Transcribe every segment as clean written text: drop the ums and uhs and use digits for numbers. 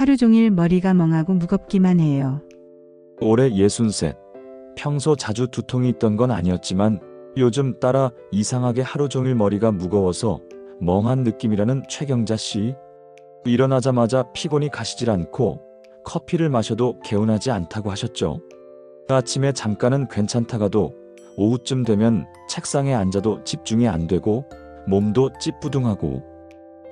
하루 종일 머리가 멍하고 무겁기만 해요. 올해 63. 평소 자주 두통이 있던 건 아니었지만 요즘 따라 이상하게 하루 종일 머리가 무거워서 멍한 느낌이라는 최경자 씨. 일어나자마자 피곤이 가시질 않고 커피를 마셔도 개운하지 않다고 하셨죠. 아침에 잠깐은 괜찮다가도 오후쯤 되면 책상에 앉아도 집중이 안 되고 몸도 찌뿌둥하고.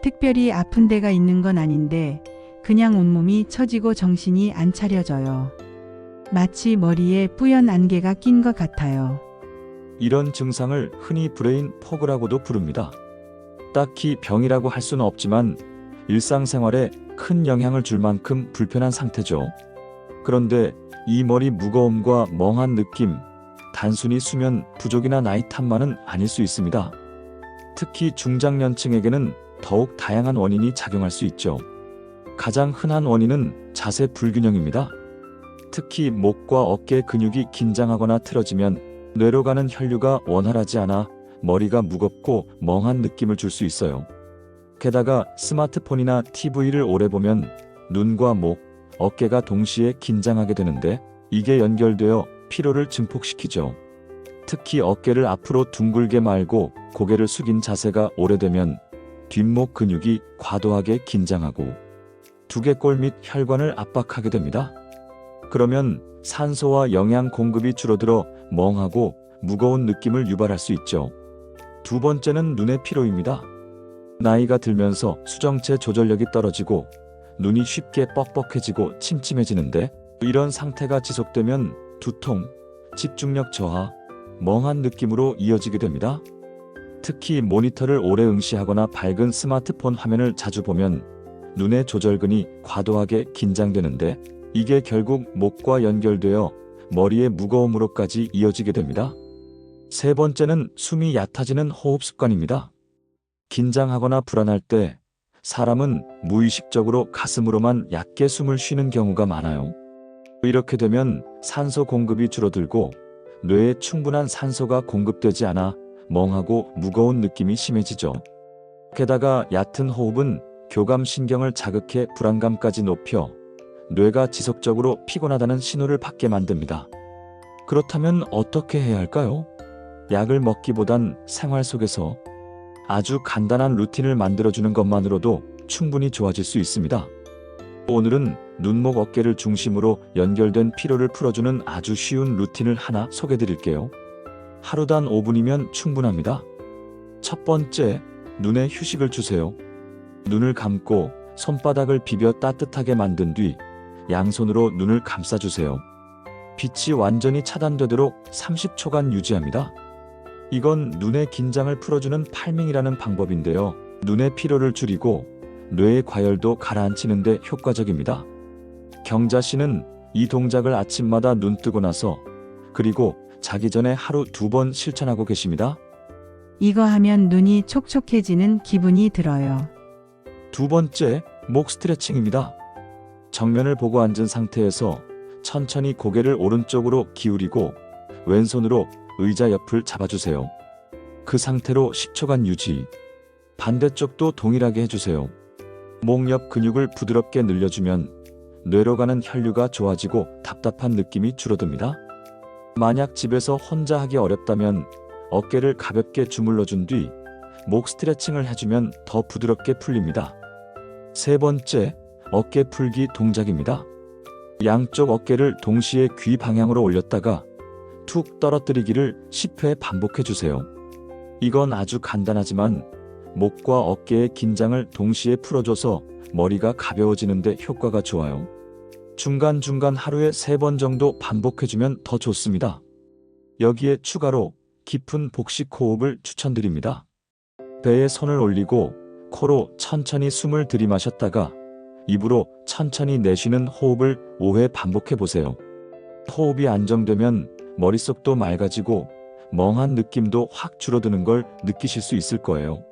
특별히 아픈 데가 있는 건 아닌데 그냥 온몸이 처지고 정신이 안 차려져요. 마치 머리에 뿌연 안개가 낀 것 같아요. 이런 증상을 흔히 브레인 포그라고도 부릅니다. 딱히 병이라고 할 수는 없지만 일상생활에 큰 영향을 줄 만큼 불편한 상태죠. 그런데 이 머리 무거움과 멍한 느낌, 단순히 수면 부족이나 나이 탓만은 아닐 수 있습니다. 특히 중장년층에게는 더욱 다양한 원인이 작용할 수 있죠. 가장 흔한 원인은 자세 불균형입니다. 특히 목과 어깨 근육이 긴장하거나 틀어지면 뇌로 가는 혈류가 원활하지 않아 머리가 무겁고 멍한 느낌을 줄 수 있어요. 게다가 스마트폰이나 TV를 오래 보면 눈과 목, 어깨가 동시에 긴장하게 되는데 이게 연결되어 피로를 증폭시키죠. 특히 어깨를 앞으로 둥글게 말고 고개를 숙인 자세가 오래되면 뒷목 근육이 과도하게 긴장하고 두개골 및 혈관을 압박하게 됩니다. 그러면 산소와 영양 공급이 줄어들어 멍하고 무거운 느낌을 유발할 수 있죠. 두 번째는 눈의 피로입니다. 나이가 들면서 수정체 조절력이 떨어지고 눈이 쉽게 뻑뻑해지고 침침해지는데 이런 상태가 지속되면 두통, 집중력 저하, 멍한 느낌으로 이어지게 됩니다. 특히 모니터를 오래 응시하거나 밝은 스마트폰 화면을 자주 보면 눈의 조절근이 과도하게 긴장되는데 이게 결국 목과 연결되어 머리의 무거움으로까지 이어지게 됩니다. 세 번째는 숨이 얕아지는 호흡 습관입니다. 긴장하거나 불안할 때 사람은 무의식적으로 가슴으로만 얕게 숨을 쉬는 경우가 많아요. 이렇게 되면 산소 공급이 줄어들고 뇌에 충분한 산소가 공급되지 않아 멍하고 무거운 느낌이 심해지죠. 게다가 얕은 호흡은 교감신경을 자극해 불안감까지 높여 뇌가 지속적으로 피곤하다는 신호를 받게 만듭니다. 그렇다면 어떻게 해야 할까요? 약을 먹기보단 생활 속에서 아주 간단한 루틴을 만들어주는 것만으로도 충분히 좋아질 수 있습니다. 오늘은 눈목 어깨를 중심으로 연결된 피로를 풀어주는 아주 쉬운 루틴을 하나 소개드릴게요. 하루 단 5분이면 충분합니다. 첫 번째, 눈에 휴식을 주세요. 눈을 감고 손바닥을 비벼 따뜻하게 만든 뒤 양손으로 눈을 감싸주세요. 빛이 완전히 차단되도록 30초간 유지합니다. 이건 눈의 긴장을 풀어주는 팔밍이라는 방법인데요. 눈의 피로를 줄이고 뇌의 과열도 가라앉히는 데 효과적입니다. 경자 씨는 이 동작을 아침마다 눈 뜨고 나서 그리고 자기 전에 하루 2번 실천하고 계십니다. 이거 하면 눈이 촉촉해지는 기분이 들어요. 두 번째, 목 스트레칭입니다. 정면을 보고 앉은 상태에서 천천히 고개를 오른쪽으로 기울이고 왼손으로 의자 옆을 잡아주세요. 그 상태로 10초간 유지. 반대쪽도 동일하게 해주세요. 목 옆 근육을 부드럽게 늘려주면 뇌로 가는 혈류가 좋아지고 답답한 느낌이 줄어듭니다. 만약 집에서 혼자 하기 어렵다면 어깨를 가볍게 주물러준 뒤 목 스트레칭을 해주면 더 부드럽게 풀립니다. 세 번째, 어깨 풀기 동작입니다. 양쪽 어깨를 동시에 귀 방향으로 올렸다가 툭 떨어뜨리기를 10회 반복해주세요. 이건 아주 간단하지만 목과 어깨의 긴장을 동시에 풀어줘서 머리가 가벼워지는데 효과가 좋아요. 중간중간 하루에 3번 정도 반복해주면 더 좋습니다. 여기에 추가로 깊은 복식 호흡을 추천드립니다. 배에 손을 올리고 코로 천천히 숨을 들이마셨다가 입으로 천천히 내쉬는 호흡을 5회 반복해보세요. 호흡이 안정되면 머릿속도 맑아지고 멍한 느낌도 확 줄어드는 걸 느끼실 수 있을 거예요.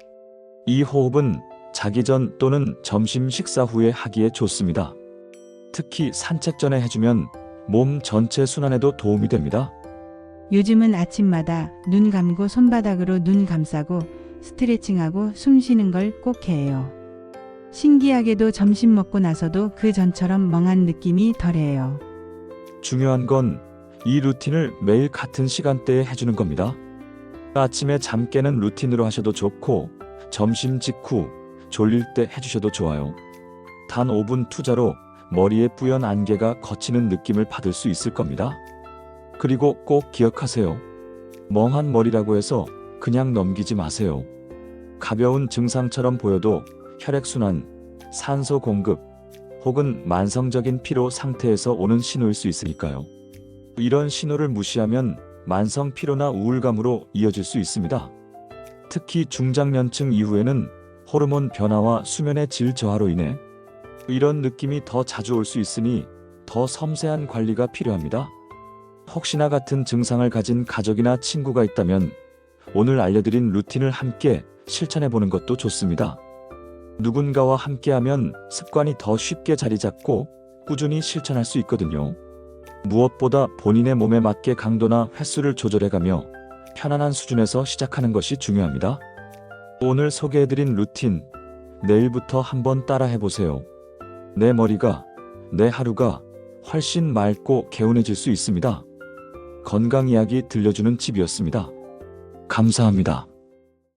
이 호흡은 자기 전 또는 점심 식사 후에 하기에 좋습니다. 특히 산책 전에 해주면 몸 전체 순환에도 도움이 됩니다. 요즘은 아침마다 눈 감고 손바닥으로 눈 감싸고 스트레칭하고 숨 쉬는 걸 꼭 해요. 신기하게도 점심 먹고 나서도 그 전처럼 멍한 느낌이 덜해요. 중요한 건 이 루틴을 매일 같은 시간대에 해주는 겁니다. 아침에 잠 깨는 루틴으로 하셔도 좋고 점심 직후 졸릴 때 해주셔도 좋아요. 단 5분 투자로 머리에 뿌연 안개가 걷히는 느낌을 받을 수 있을 겁니다. 그리고 꼭 기억하세요. 멍한 머리라고 해서 그냥 넘기지 마세요. 가벼운 증상처럼 보여도 혈액순환, 산소 공급, 혹은 만성적인 피로 상태에서 오는 신호일 수 있으니까요. 이런 신호를 무시하면 만성 피로나 우울감으로 이어질 수 있습니다. 특히 중장년층 이후에는 호르몬 변화와 수면의 질 저하로 인해 이런 느낌이 더 자주 올 수 있으니 더 섬세한 관리가 필요합니다. 혹시나 같은 증상을 가진 가족이나 친구가 있다면 오늘 알려드린 루틴을 함께 실천해보는 것도 좋습니다. 누군가와 함께하면 습관이 더 쉽게 자리 잡고 꾸준히 실천할 수 있거든요. 무엇보다 본인의 몸에 맞게 강도나 횟수를 조절해가며 편안한 수준에서 시작하는 것이 중요합니다. 오늘 소개해드린 루틴, 내일부터 한번 따라해보세요. 내 머리가, 내 하루가 훨씬 맑고 개운해질 수 있습니다. 건강 이야기 들려주는 칩이었습니다. 감사합니다.